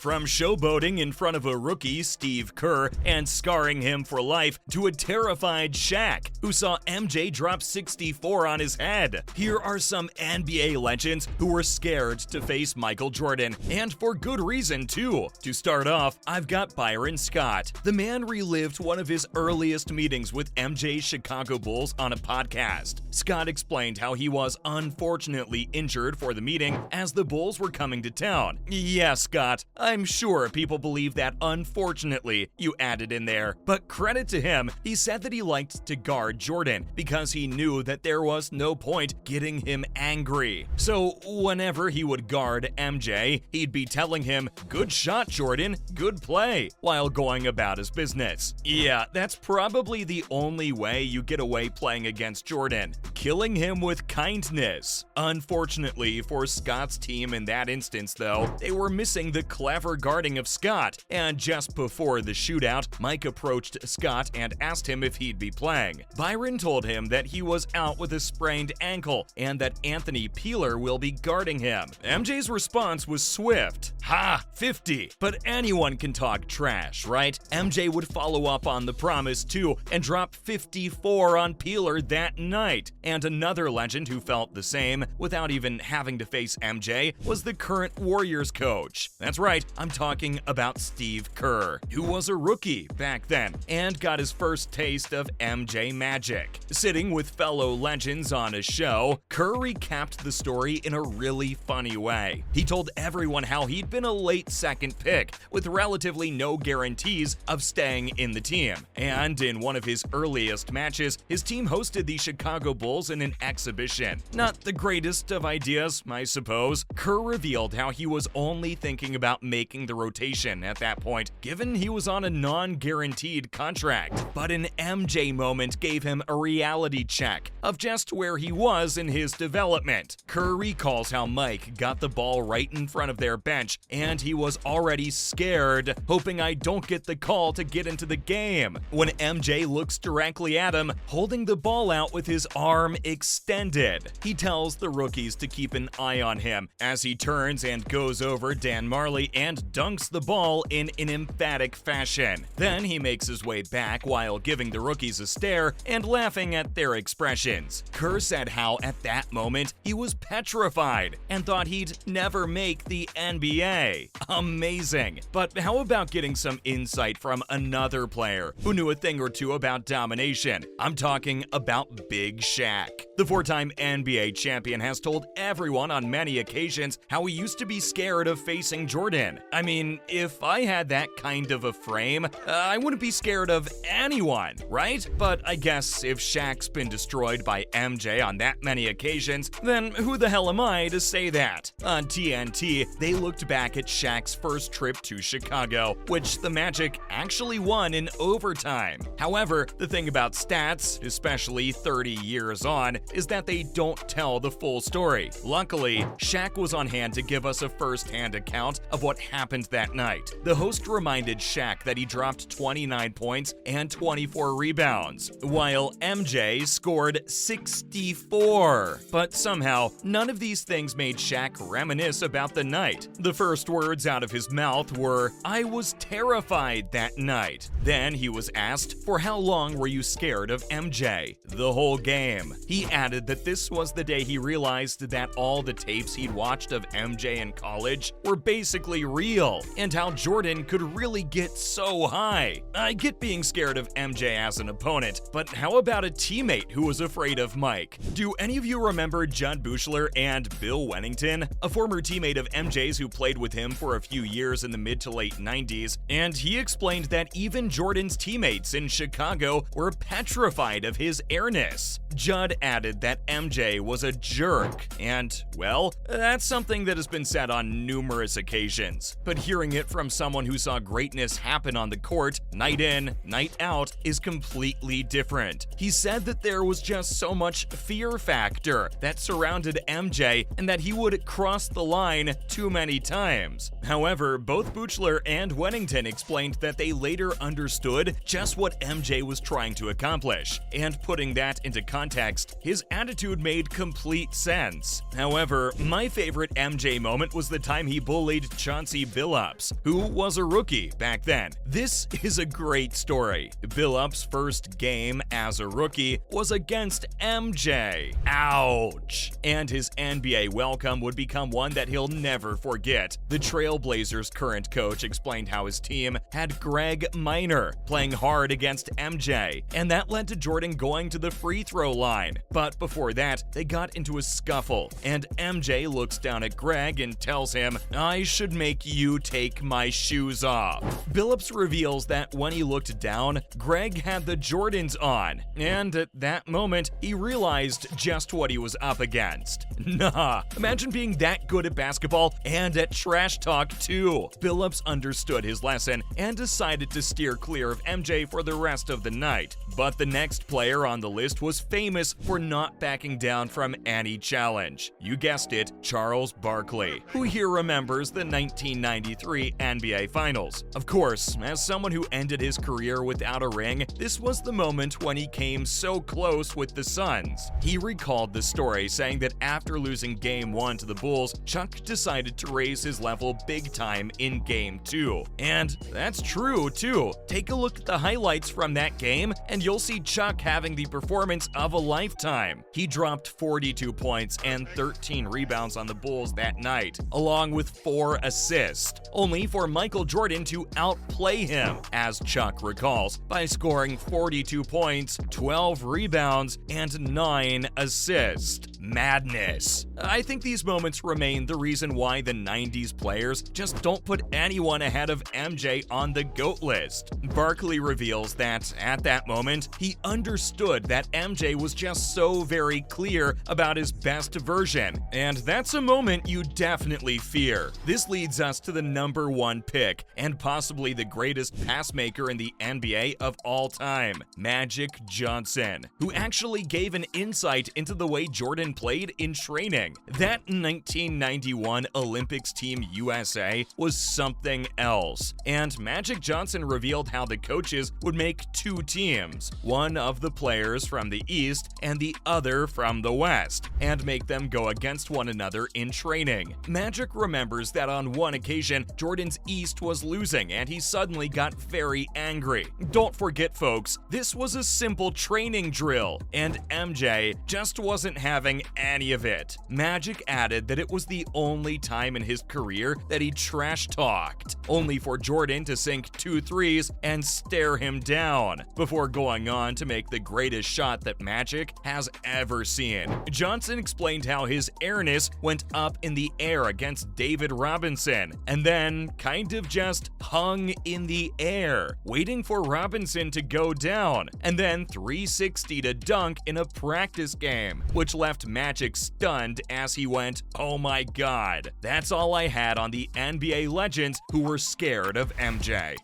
From showboating in front of a rookie, Steve Kerr, and scarring him for life, to a terrified Shaq, who saw MJ drop 64 on his head. Here are some NBA legends who were scared to face Michael Jordan, and for good reason too. To start off, I've got Byron Scott. The man relived one of his earliest meetings with MJ's Chicago Bulls on a podcast. Scott explained how he was unfortunately injured for the meeting as the Bulls were coming to town. Yeah, Scott, I'm sure people believe that unfortunately you added in there. But credit to him, he said that he liked to guard Jordan because he knew that there was no point getting him angry. So whenever he would guard MJ, he'd be telling him, "Good shot, Jordan, good play," while going about his business. Yeah, that's probably the only way you get away playing against Jordan. Killing him with kindness. Unfortunately for Scott's team in that instance though, they were missing the clever guarding of Scott, and just before the shootout, Mike approached Scott and asked him if he'd be playing. Byron told him that he was out with a sprained ankle and that Anthony Peeler will be guarding him. MJ's response was swift. Ha, 50. But anyone can talk trash, right? MJ would follow up on the promise too and drop 54 on Peeler that night. And another legend who felt the same without even having to face MJ was the current Warriors coach. That's right, I'm talking about Steve Kerr, who was a rookie back then and got his first taste of MJ magic. Sitting with fellow legends on a show, Kerr recapped the story in a really funny way. He told everyone how he'd been a late second pick with relatively no guarantees of staying in the team. And in one of his earliest matches, his team hosted the Chicago Bulls in an exhibition. Not the greatest of ideas, I suppose. Kerr revealed how he was only thinking about making the rotation at that point, given he was on a non-guaranteed contract. But an MJ moment gave him a reality check of just where he was in his development. Kerr recalls how Mike got the ball right in front of their bench, and he was already scared, hoping I don't get the call to get into the game, when MJ looks directly at him, holding the ball out with his arm extended. He tells the rookies to keep an eye on him as he turns and goes over Dan Marley and dunks the ball in an emphatic fashion. Then he makes his way back while giving the rookies a stare and laughing at their expressions. Kerr said how at that moment he was petrified and thought he'd never make the NBA. Amazing. But how about getting some insight from another player who knew a thing or two about domination? I'm talking about Big Shaq. The four-time NBA champion has told everyone on many occasions how he used to be scared of facing Jordan. I mean, if I had that kind of a frame, I wouldn't be scared of anyone, right? But I guess if Shaq's been destroyed by MJ on that many occasions, then who the hell am I to say that? On TNT, they looked back at Shaq's first trip to Chicago, which the Magic actually won in overtime. However, the thing about stats, especially 30 years on, is that they don't tell the full story. Luckily, Shaq was on hand to give us a first-hand account of what happened that night. The host reminded Shaq that he dropped 29 points and 24 rebounds, while MJ scored 64. But somehow, none of these things made Shaq reminisce about the night. The first words out of his mouth were, "I was terrified that night." Then he was asked, "For how long were you scared of MJ?" "The whole game." He added that this was the day he realized that all the tapes he'd watched of MJ in college were basically real, and how Jordan could really get so high. I get being scared of MJ as an opponent, but how about a teammate who was afraid of Mike? Do any of you remember Jud Buechler and Bill Wennington, a former teammate of MJ's who played with him for a few years in the mid to late 90s? And he explained that even Jordan's teammates in Chicago were petrified of his airness. Jud added that MJ was a jerk, and, well, that's something that has been said on numerous occasions. But hearing it from someone who saw greatness happen on the court, night in, night out, is completely different. He said that there was just so much fear factor that surrounded MJ and that he would cross the line too many times. However, both Buechler and Wennington explained that they later understood just what MJ was trying to accomplish, and putting that into context, his attitude made complete sense. However, my favorite MJ moment was the time he bullied Chauncey Chauncey Billups, who was a rookie back then. This is a great story. Billups' first game as a rookie was against MJ. Ouch! And his NBA welcome would become one that he'll never forget. The Trailblazers' current coach explained how his team had Greg Minor playing hard against MJ, and that led to Jordan going to the free throw line. But before that, they got into a scuffle, and MJ looks down at Greg and tells him, "I should make you take my shoes off." Billups reveals that when he looked down, Greg had the Jordans on, and at that moment, he realized just what he was up against. Nah, imagine being that good at basketball and at trash talk too. Billups understood his lesson and decided to steer clear of MJ for the rest of the night. But the next player on the list was famous for not backing down from any challenge. You guessed it, Charles Barkley, who here remembers the 1993 NBA Finals. Of course, as someone who ended his career without a ring, this was the moment when he came so close with the Suns. He recalled the story, saying that after losing Game 1 to the Bulls, Chuck decided to raise his level big time in Game 2. And that's true too. Take a look at the highlights from that game, and you'll see Chuck having the performance of a lifetime. He dropped 42 points and 13 rebounds on the Bulls that night, along with 4 assists, only for Michael Jordan to outplay him, as Chuck recalls, by scoring 42 points, 12 rebounds, and 9 assists. Madness. I think these moments remain the reason why the 90s players just don't put anyone ahead of MJ on the GOAT list. Barkley reveals that at that moment, he understood that MJ was just so very clear about his best version, and that's a moment you definitely fear. This leads us to the number 1 pick, and possibly the greatest pass maker in the NBA of all time, Magic Johnson, who actually gave an insight into the way Jordan played in training. That 1991 Olympics Team USA was something else, and Magic Johnson revealed how the coaches would make 2 teams, one of the players from the East and the other from the West, and make them go against one another in training. Magic remembers that on one occasion, Jordan's East was losing, and he suddenly got very angry. Don't forget, folks, this was a simple training drill, and MJ just wasn't having any of it. Magic added that it was the only time in his career that he trash talked, only for Jordan to sink 2 threes and stare him down, before going on to make the greatest shot that Magic has ever seen. Johnson explained how his airness went up in the air against David Robinson, and then kind of just hung in the air, waiting for Robinson to go down, and then 360 to dunk in a practice game, which left Magic stunned as he went, "Oh my god." That's all I had on the NBA legends who were scared of MJ.